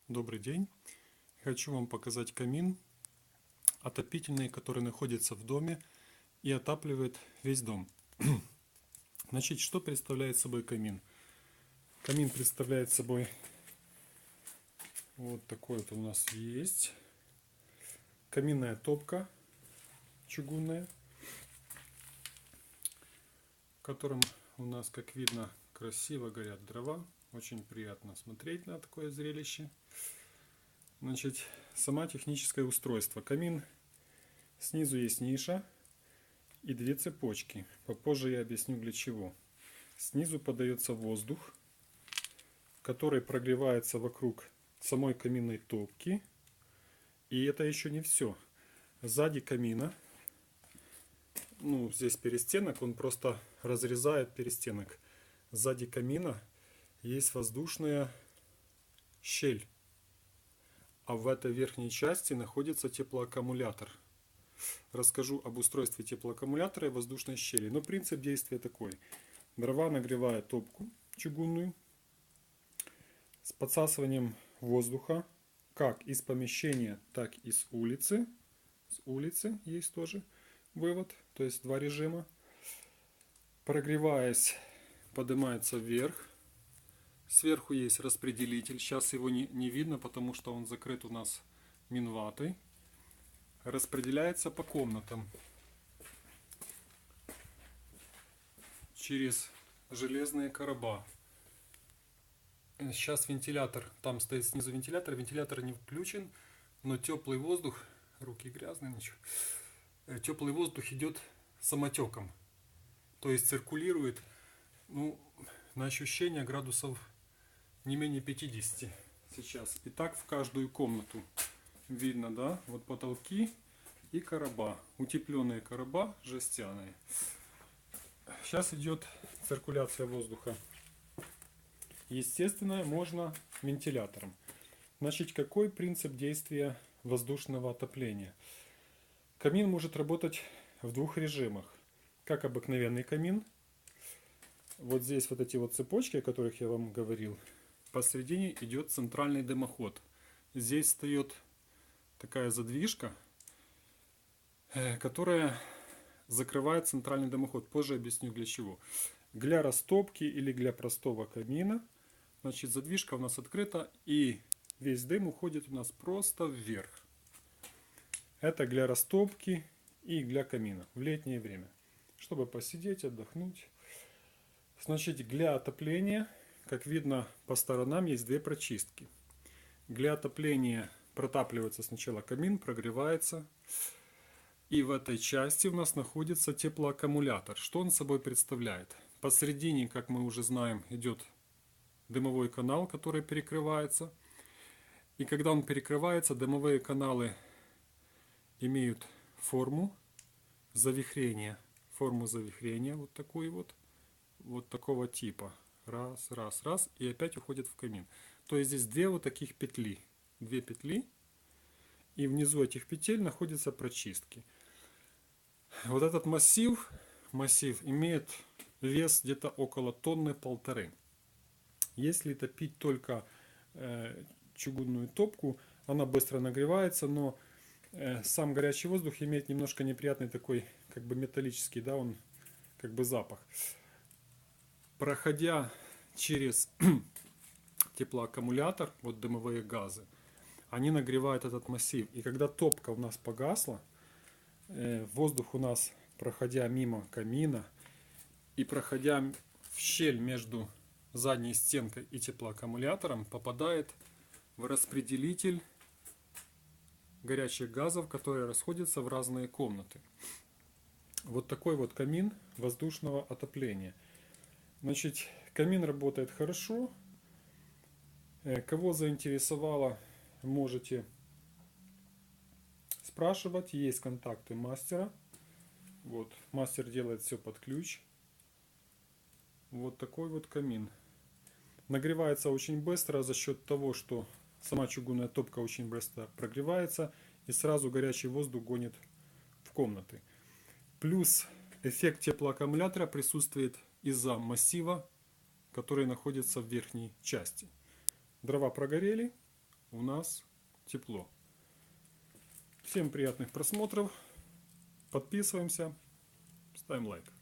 Добрый день! Хочу вам показать камин отопительный, который находится в доме и отапливает весь дом. Значит, что представляет собой камин? Камин представляет собой вот такой вот у нас есть. Каминная топка чугунная, в котором у нас, как видно, красиво горят дрова. Очень приятно смотреть на такое зрелище. Значит, сама техническое устройство. Камин, снизу есть ниша и две цепочки. Попозже я объясню для чего. Снизу подается воздух, который прогревается вокруг самой каминной топки. И это еще не все. Сзади камина, здесь перестенок, он просто разрезает перестенок. Сзади камина есть воздушная щель. А в этой верхней части находится теплоаккумулятор. Расскажу об устройстве теплоаккумулятора и воздушной щели. Но принцип действия такой. Дрова нагревают топку чугунную с подсасыванием воздуха, как из помещения, так и с улицы. С улицы есть тоже вывод, то есть два режима. Прогреваясь, поднимается вверх. Сверху есть распределитель. Сейчас его не видно, потому что он закрыт у нас минватой. Распределяется по комнатам через железные короба. Сейчас вентилятор, там стоит снизу вентилятор. Вентилятор не включен, но теплый воздух, руки грязные, ничего. Теплый воздух идет самотеком. То есть циркулирует, на ощущение градусов не менее 50 сейчас. И так в каждую комнату видно, да, вот потолки и короба. Утепленные короба, жестяные. Сейчас идет циркуляция воздуха. Естественно, можно вентилятором. Значит, какой принцип действия воздушного отопления? Камин может работать в двух режимах. Как обыкновенный камин. Вот здесь вот эти вот цепочки, о которых я вам говорил. Посередине идет центральный дымоход. Здесь стоит такая задвижка, которая закрывает центральный дымоход. Позже объясню для чего. Для растопки или для простого камина. Значит, задвижка у нас открыта, и весь дым уходит у нас просто вверх. Это для растопки и для камина в летнее время, чтобы посидеть, отдохнуть. Значит, для отопления, как видно по сторонам, есть две прочистки. Для отопления протапливается сначала камин, прогревается. И в этой части у нас находится теплоаккумулятор. Что он собой представляет? Посередине, как мы уже знаем, идет дымовой канал, который перекрывается. И когда он перекрывается, дымовые каналы имеют форму завихрения. Форму завихрения вот такую вот. Вот такого типа. Раз, раз, раз. И опять уходит в камин. То есть здесь две вот таких петли. Две петли. И внизу этих петель находятся прочистки. Вот этот массив имеет вес где-то около 1,5 тонны. Если топить только чугунную топку, она быстро нагревается, но сам горячий воздух имеет немножко неприятный такой, как бы металлический, да, он как бы запах. Проходя через теплоаккумулятор, вот дымовые газы, они нагревают этот массив. И когда топка у нас погасла, воздух у нас, проходя мимо камина и проходя в щель между задней стенкой и теплоаккумулятором, попадает в распределитель горячих газов, которые расходятся в разные комнаты. Вот такой вот камин воздушного отопления. Значит, камин работает хорошо. Кого заинтересовало, можете спрашивать. Есть контакты мастера. Вот, мастер делает все под ключ. Вот такой вот камин. Нагревается очень быстро за счет того, что сама чугунная топка очень быстро прогревается. И сразу горячий воздух гонит в комнаты. Плюс эффект теплоаккумулятора присутствует из-за массива, который находится в верхней части. Дрова прогорели, у нас тепло. Всем приятных просмотров. Подписываемся, ставим лайк.